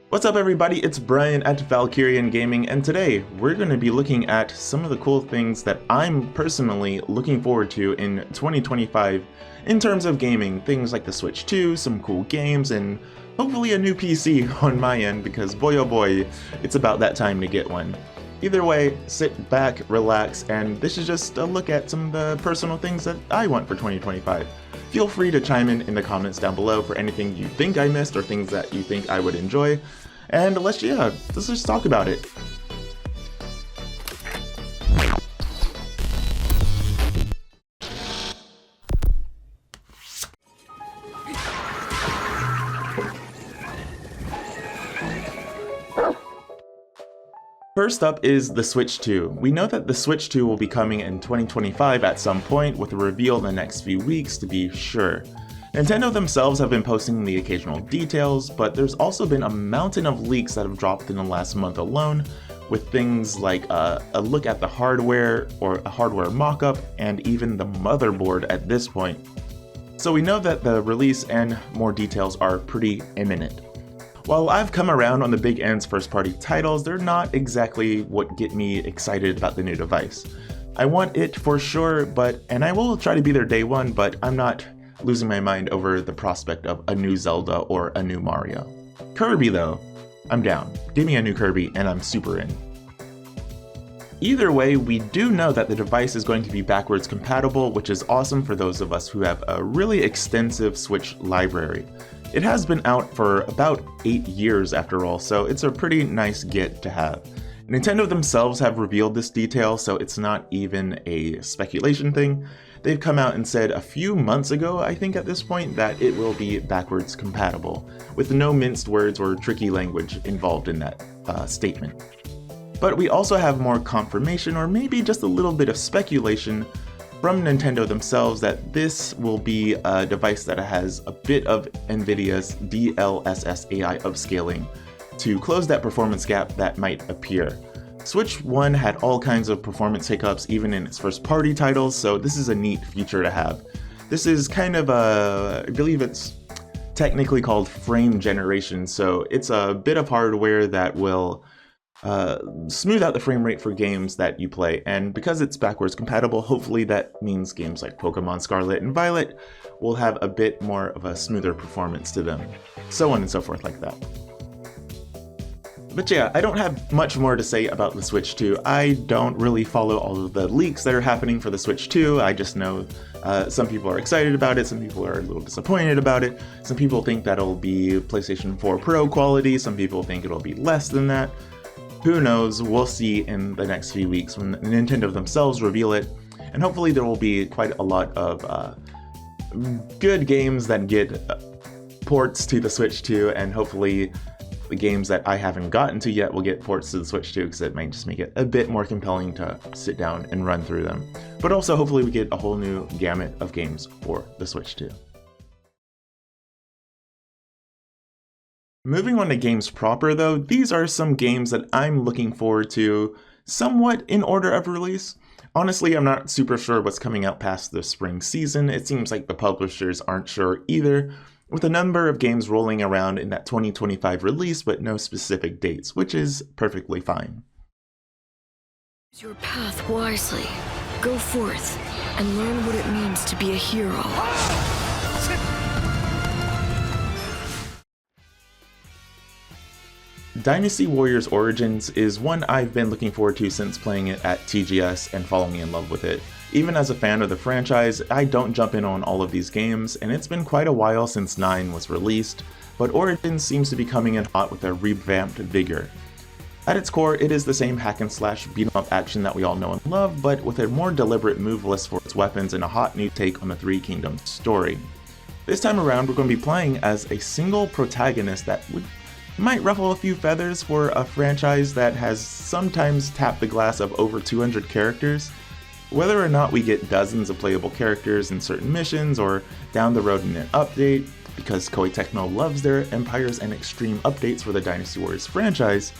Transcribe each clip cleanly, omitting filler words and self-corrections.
What's up everybody, it's Brian at Valkerion Gaming, and today we're going to be looking at some of the cool things that I'm personally looking forward to in 2025 in terms of gaming. Things like the Switch 2, some cool games, and hopefully a new PC on my end, because boy oh boy, it's about that time to get one. Either way, sit back, relax, and this is just a look at some of the personal things that I want for 2025. Feel free to chime in the comments down below for anything you think I missed or things that you think I would enjoy. And let's just talk about it. First up is the Switch 2. We know that the Switch 2 will be coming in 2025 at some point, with a reveal in the next few weeks to be sure. Nintendo themselves have been posting the occasional details, but there's also been a mountain of leaks that have dropped in the last month alone, with things like a look at the hardware, or a hardware mock-up, and even the motherboard at this point. So we know that the release and more details are pretty imminent. While I've come around on the big end's first-party titles, they're not exactly what get me excited about the new device. I want it for sure, and I will try to be there day one, but I'm not losing my mind over the prospect of a new Zelda or a new Mario. Kirby though, I'm down. Give me a new Kirby and I'm super in. Either way, we do know that the device is going to be backwards compatible, which is awesome for those of us who have a really extensive Switch library. It has been out for about 8 years after all, so it's a pretty nice get to have. Nintendo themselves have revealed this detail, so it's not even a speculation thing. They've come out and said a few months ago, I think at this point, that it will be backwards compatible, with no minced words or tricky language involved in that statement. But we also have more confirmation, or maybe just a little bit of speculation, from Nintendo themselves that this will be a device that has a bit of NVIDIA's DLSS AI upscaling to close that performance gap that might appear. Switch 1 had all kinds of performance hiccups even in its first party titles, so this is a neat feature to have. This is kind of I believe it's technically called frame generation, so it's a bit of hardware that will smooth out the frame rate for games that you play, and because it's backwards compatible, hopefully that means games like Pokemon Scarlet and Violet will have a bit more of a smoother performance to them, so on and so forth like that. But yeah, I don't have much more to say about the Switch 2. I don't really follow all of the leaks that are happening for the Switch 2. I just know some people are excited about it, some people are a little disappointed about it, some people think that it'll be PlayStation 4 Pro quality, some people think it'll be less than that. Who knows? We'll see in the next few weeks when Nintendo themselves reveal it, and hopefully there will be quite a lot of good games that get ports to the Switch 2, and hopefully the games that I haven't gotten to yet will get ports to the Switch 2, because it might just make it a bit more compelling to sit down and run through them. But also hopefully we get a whole new gamut of games for the Switch 2. Moving on to games proper though, these are some games that I'm looking forward to somewhat in order of release. Honestly, I'm not super sure what's coming out past the spring season. It seems like the publishers aren't sure either, with a number of games rolling around in that 2025 release but no specific dates, which is perfectly fine. Use your path wisely. Go forth and learn what it means to be a hero. Dynasty Warriors Origins is one I've been looking forward to since playing it at TGS and falling in love with it. Even as a fan of the franchise, I don't jump in on all of these games, and it's been quite a while since 9 was released, but Origins seems to be coming in hot with a revamped vigor. At its core, it is the same hack and slash beat 'em up action that we all know and love, but with a more deliberate move list for its weapons and a hot new take on the Three Kingdoms story. This time around, we're going to be playing as a single protagonist that might ruffle a few feathers for a franchise that has sometimes tapped the glass of over 200 characters. Whether or not we get dozens of playable characters in certain missions, or down the road in an update, because Koei Tecmo loves their Empires and Extreme updates for the Dynasty Warriors franchise,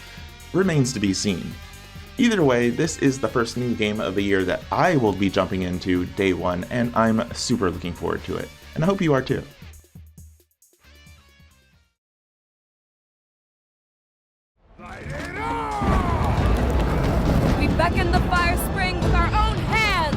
remains to be seen. Either way, this is the first new game of the year that I will be jumping into day one, and I'm super looking forward to it. And I hope you are too. We beckon the fire spring with our own hands!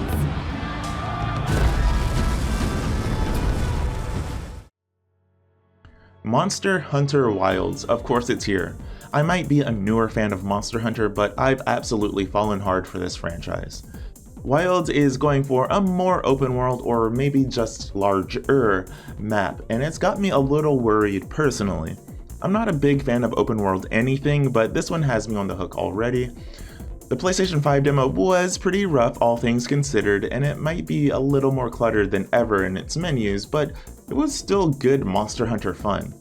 Monster Hunter Wilds, of course it's here. I might be a newer fan of Monster Hunter, but I've absolutely fallen hard for this franchise. Wilds is going for a more open world, or maybe just larger map, and it's got me a little worried personally. I'm not a big fan of open world anything, but this one has me on the hook already. The PlayStation 5 demo was pretty rough, all things considered, and it might be a little more cluttered than ever in its menus, but it was still good Monster Hunter fun.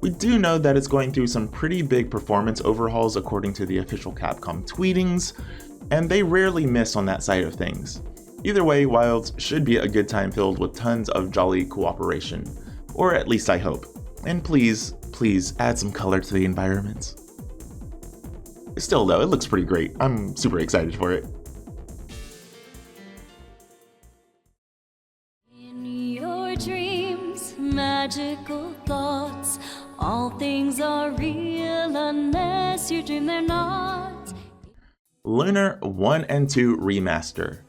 We do know that it's going through some pretty big performance overhauls according to the official Capcom tweetings, and they rarely miss on that side of things. Either way, Wilds should be a good time filled with tons of jolly cooperation. Or at least I hope. And please, please add some color to the environments. Still though, it looks pretty great. I'm super excited for it. In your dreams, magical thoughts, all things are real unless you dream they're not. Lunar 1 and 2 Remaster.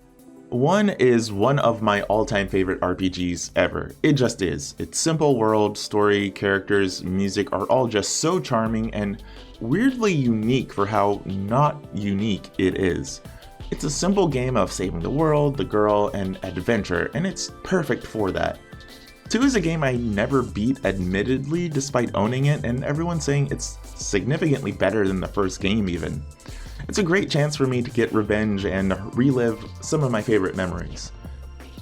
1 is one of my all-time favorite RPGs ever. It just is. Its simple world, story, characters, music are all just so charming and weirdly unique for how not unique it is. It's a simple game of saving the world, the girl, and adventure, and it's perfect for that. 2 is a game I never beat admittedly despite owning it, and everyone's saying it's significantly better than the first game even. It's a great chance for me to get revenge and relive some of my favorite memories.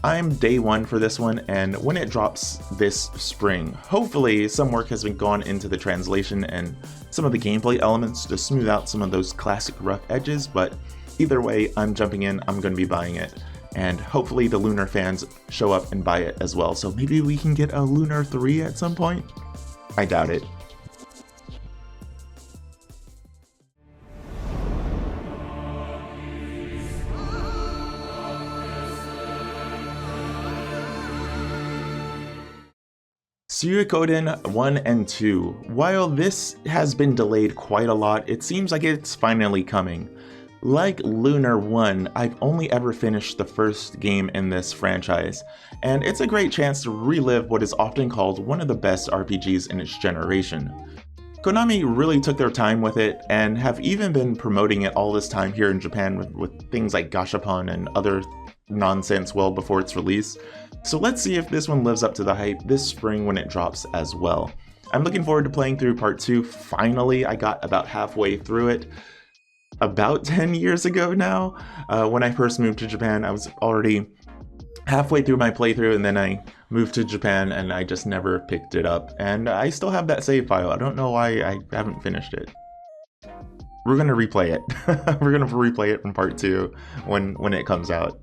I'm day 1 for this one, and when it drops this spring, hopefully some work has been gone into the translation and some of the gameplay elements to smooth out some of those classic rough edges, but either way, I'm jumping in, I'm going to be buying it, and hopefully the Lunar fans show up and buy it as well, so maybe we can get a Lunar 3 at some point? I doubt it. Suikoden 1 and 2. While this has been delayed quite a lot, it seems like it's finally coming. Like Lunar 1, I've only ever finished the first game in this franchise, and it's a great chance to relive what is often called one of the best RPGs in its generation. Konami really took their time with it, and have even been promoting it all this time here in Japan with things like Gashapon and other nonsense well before its release. So let's see if this one lives up to the hype this spring when it drops as well. I'm looking forward to playing through part 2. Finally, I got about halfway through it. About 10 years ago now. When I first moved to Japan, I was already halfway through my playthrough, and then I moved to Japan and I just never picked it up. And I still have that save file. I don't know why I haven't finished it. We're gonna replay it. We're gonna replay it from part 2 when it comes out.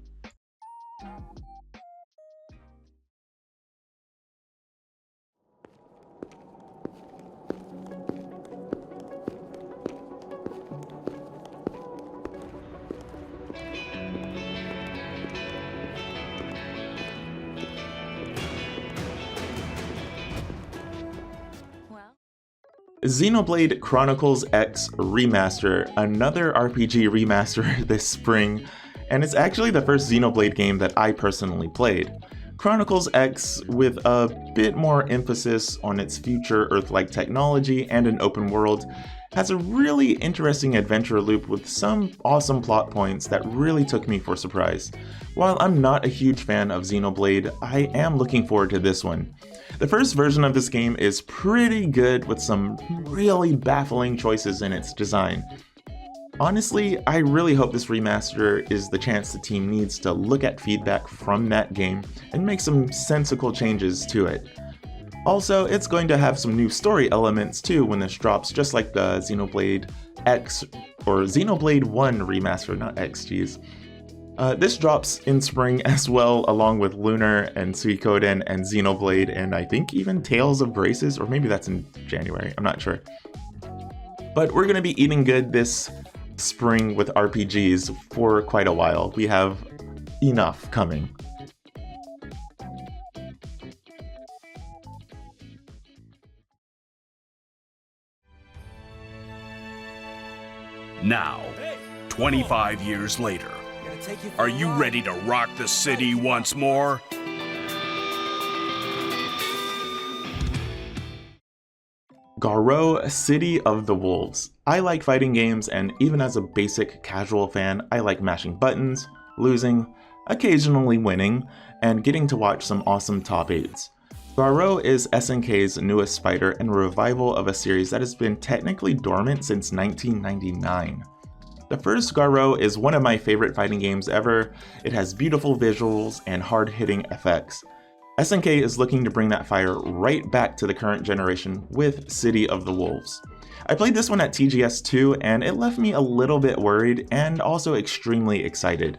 Xenoblade Chronicles X Remaster, another RPG remaster this spring, and it's actually the first Xenoblade game that I personally played. Chronicles X, with a bit more emphasis on its future Earth-like technology and an open world, has a really interesting adventure loop with some awesome plot points that really took me for surprise. While I'm not a huge fan of Xenoblade, I am looking forward to this one. The first version of this game is pretty good with some really baffling choices in its design. Honestly, I really hope this remaster is the chance the team needs to look at feedback from that game and make some sensical changes to it. Also, it's going to have some new story elements too when this drops, just like the Xenoblade X, or Xenoblade 1 remaster, not X, geez. This drops in spring as well, along with Lunar and Suikoden and Xenoblade, and I think even Tales of Graces, or maybe that's in January, I'm not sure. But we're going to be eating good this spring with RPGs for quite a while. We have enough coming. Now, 25 years later, are you ready to rock the city once more? Garou: City of the Wolves. I like fighting games, and even as a basic casual fan, I like mashing buttons, losing, occasionally winning, and getting to watch some awesome top 8s. Garou is SNK's newest fighter and a revival of a series that has been technically dormant since 1999. The first Garou is one of my favorite fighting games ever. It has beautiful visuals and hard-hitting effects. SNK is looking to bring that fire right back to the current generation with City of the Wolves. I played this one at TGS 2 and it left me a little bit worried and also extremely excited.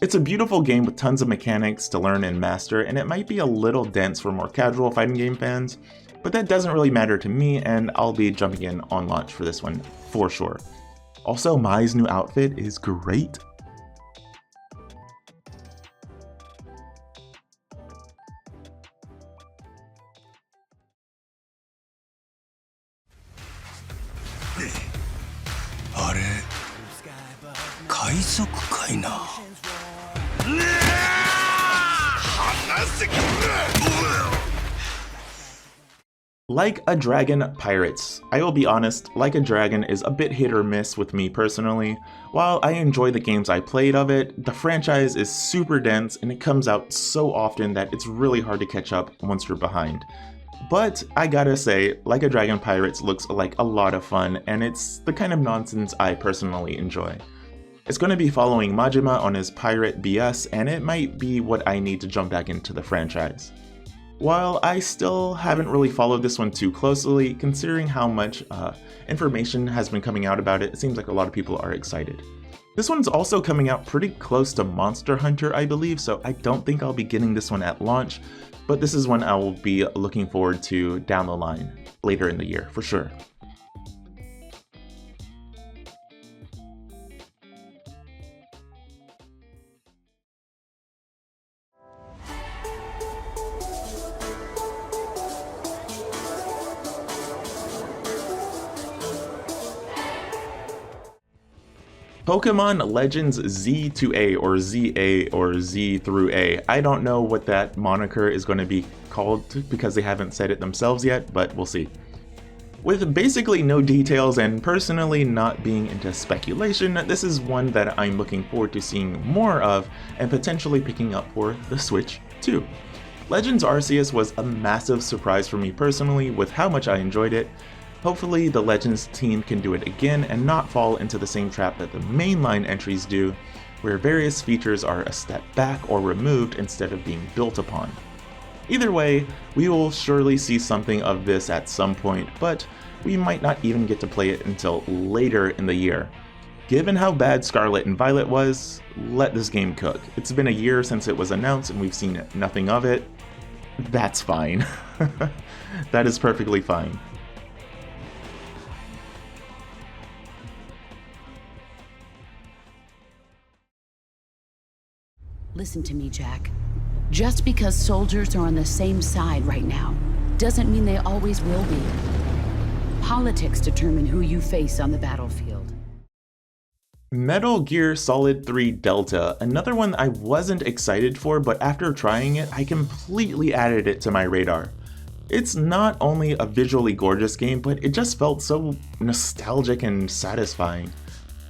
It's a beautiful game with tons of mechanics to learn and master, and it might be a little dense for more casual fighting game fans, but that doesn't really matter to me, and I'll be jumping in on launch for this one for sure. Also, Mai's new outfit is great. Like a Dragon Pirates. I will be honest, Like a Dragon is a bit hit or miss with me personally. While I enjoy the games I played of it, the franchise is super dense and it comes out so often that it's really hard to catch up once you're behind. But I gotta say, Like a Dragon Pirates looks like a lot of fun, and it's the kind of nonsense I personally enjoy. It's going to be following Majima on his pirate BS, and it might be what I need to jump back into the franchise. While I still haven't really followed this one too closely, considering how much information has been coming out about it, it seems like a lot of people are excited. This one's also coming out pretty close to Monster Hunter, I believe, so I don't think I'll be getting this one at launch, but this is one I will be looking forward to down the line, later in the year, for sure. Pokemon Legends Z to A, or ZA, or Z through A. I don't know what that moniker is going to be called because they haven't said it themselves yet, but we'll see. With basically no details and personally not being into speculation, this is one that I'm looking forward to seeing more of and potentially picking up for the Switch too. Legends Arceus was a massive surprise for me personally with how much I enjoyed it. Hopefully the Legends team can do it again and not fall into the same trap that the mainline entries do, where various features are a step back or removed instead of being built upon. Either way, we will surely see something of this at some point, but we might not even get to play it until later in the year. Given how bad Scarlet and Violet was, let this game cook. It's been a year since it was announced and we've seen nothing of it. That's fine. That is perfectly fine. Listen to me, Jack. Just because soldiers are on the same side right now doesn't mean they always will be. Politics determine who you face on the battlefield. Metal Gear Solid 3 Delta, another one I wasn't excited for, but after trying it, I completely added it to my radar. It's not only a visually gorgeous game, but it just felt so nostalgic and satisfying.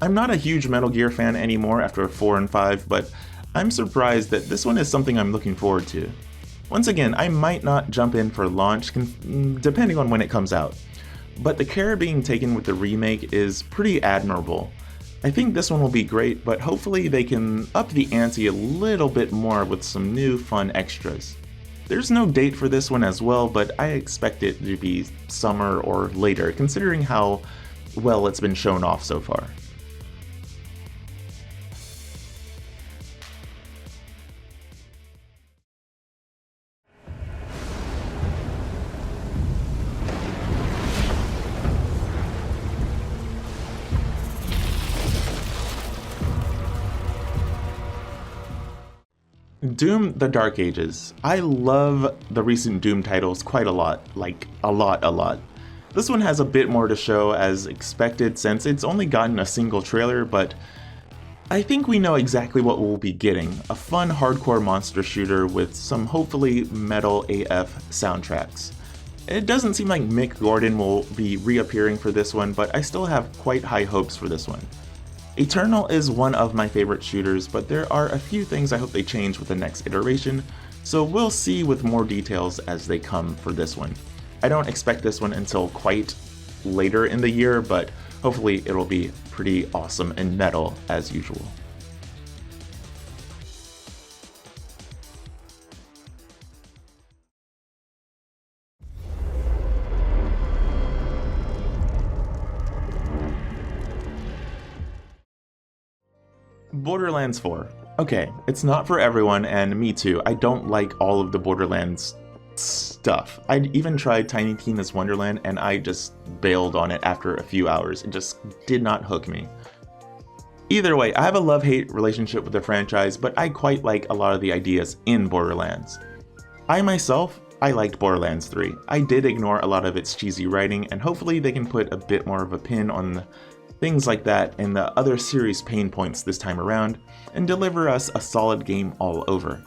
I'm not a huge Metal Gear fan anymore after 4 and 5, but I'm surprised that this one is something I'm looking forward to. Once again, I might not jump in for launch, depending on when it comes out, but the care being taken with the remake is pretty admirable. I think this one will be great, but hopefully they can up the ante a little bit more with some new fun extras. There's no date for this one as well, but I expect it to be summer or later, considering how well it's been shown off so far. Doom: The Dark Ages. I love the recent Doom titles quite a lot, like a lot. This one has a bit more to show as expected since it's only gotten a single trailer, but I think we know exactly what we'll be getting. A fun hardcore monster shooter with some hopefully metal AF soundtracks. It doesn't seem like Mick Gordon will be reappearing for this one, but I still have quite high hopes for this one. Eternal is one of my favorite shooters, but there are a few things I hope they change with the next iteration, so we'll see with more details as they come for this one. I don't expect this one until quite later in the year, but hopefully it'll be pretty awesome and metal as usual. Borderlands 4. Okay, it's not for everyone, and me too. I don't like all of the Borderlands stuff. I even tried Tiny Tina's Wonderland and I just bailed on it after a few hours. It just did not hook me. Either way, I have a love-hate relationship with the franchise, but I quite like a lot of the ideas in Borderlands. I liked Borderlands 3. I did ignore a lot of its cheesy writing, and hopefully they can put a bit more of a pin on things like that and the other serious pain points this time around, and deliver us a solid game all over.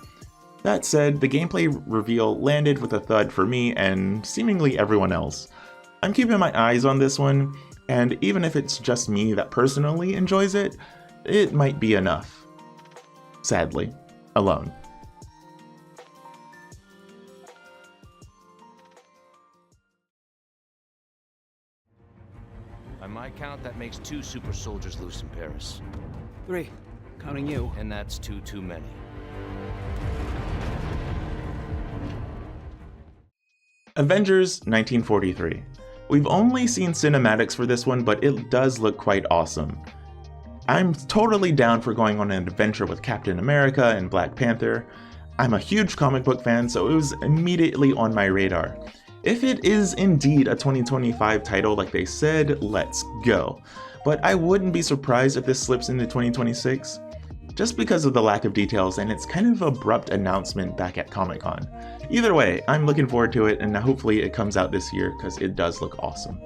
That said, the gameplay reveal landed with a thud for me and seemingly everyone else. I'm keeping my eyes on this one, and even if it's just me that personally enjoys it, it might be enough. Sadly, alone. By my count, that makes 2 super soldiers loose in Paris. 3, counting you. And that's 2 too many. Avengers 1943. We've only seen cinematics for this one, but it does look quite awesome. I'm totally down for going on an adventure with Captain America and Black Panther. I'm a huge comic book fan, so it was immediately on my radar. If it is indeed a 2025 title like they said, let's go. But I wouldn't be surprised if this slips into 2026. Just because of the lack of details and its kind of abrupt announcement back at Comic-Con. Either way, I'm looking forward to it, and hopefully it comes out this year because it does look awesome.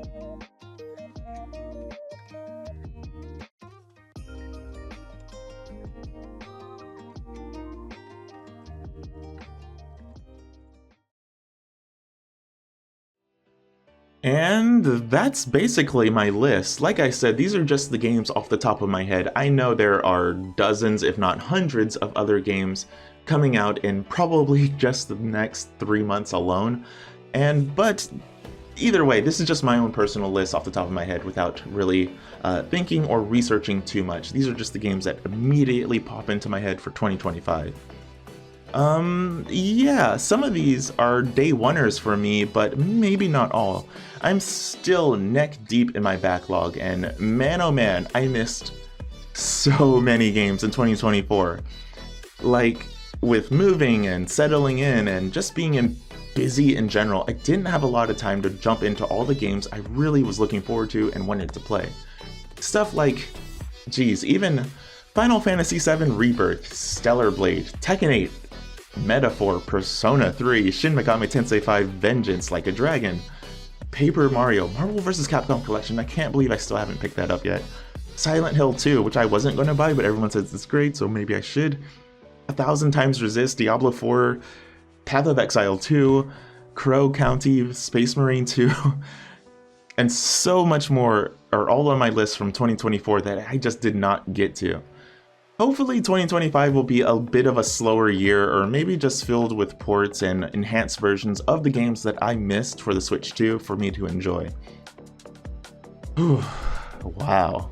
And that's basically my list. Like I said, these are just the games off the top of my head. I know there are dozens, if not hundreds, of other games coming out in probably just the next 3 months alone. But either way, this is just my own personal list off the top of my head without really thinking or researching too much. These are just the games that immediately pop into my head for 2025. Yeah, some of these are day oneers for me, but maybe not all. I'm still neck deep in my backlog, and man oh man, I missed so many games in 2024. Like, with moving and settling in and just being busy in general, I didn't have a lot of time to jump into all the games I really was looking forward to and wanted to play. Stuff like, geez, even Final Fantasy VII Rebirth, Stellar Blade, Tekken 8, Metaphor, Persona 3, Shin Megami Tensei 5 Vengeance Like a Dragon, Paper Mario, Marvel vs. Capcom Collection, I can't believe I still haven't picked that up yet, Silent Hill 2, which I wasn't going to buy, but everyone says it's great, so maybe I should, 1000 Times Resist, Diablo 4, Path of Exile 2, Crow County, Space Marine 2, and so much more are all on my list from 2024 that I just did not get to. Hopefully 2025 will be a bit of a slower year, or maybe just filled with ports and enhanced versions of the games that I missed for the Switch 2 for me to enjoy. Wow.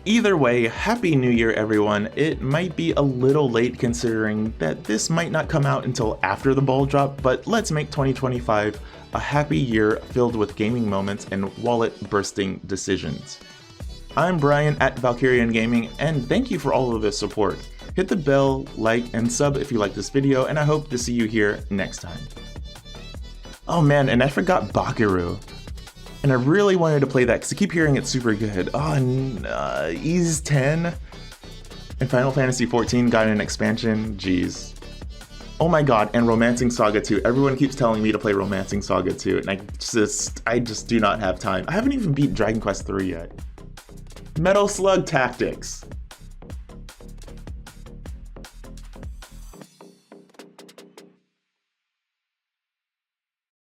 Either way, Happy New Year everyone. It might be a little late considering that this might not come out until after the ball drop, but let's make 2025 a happy year filled with gaming moments and wallet-bursting decisions. I'm Brian at Valkerion Gaming, and thank you for all of the support. Hit the bell, like, and sub if you like this video, and I hope to see you here next time. Oh man, and I forgot Valkerion. And I really wanted to play that because I keep hearing it's super good. Oh, and Ys 10 and Final Fantasy XIV got an expansion. Jeez. Oh my god, and Romancing Saga 2. Everyone keeps telling me to play Romancing Saga 2, and I just do not have time. I haven't even beat Dragon Quest 3 yet. Metal Slug Tactics.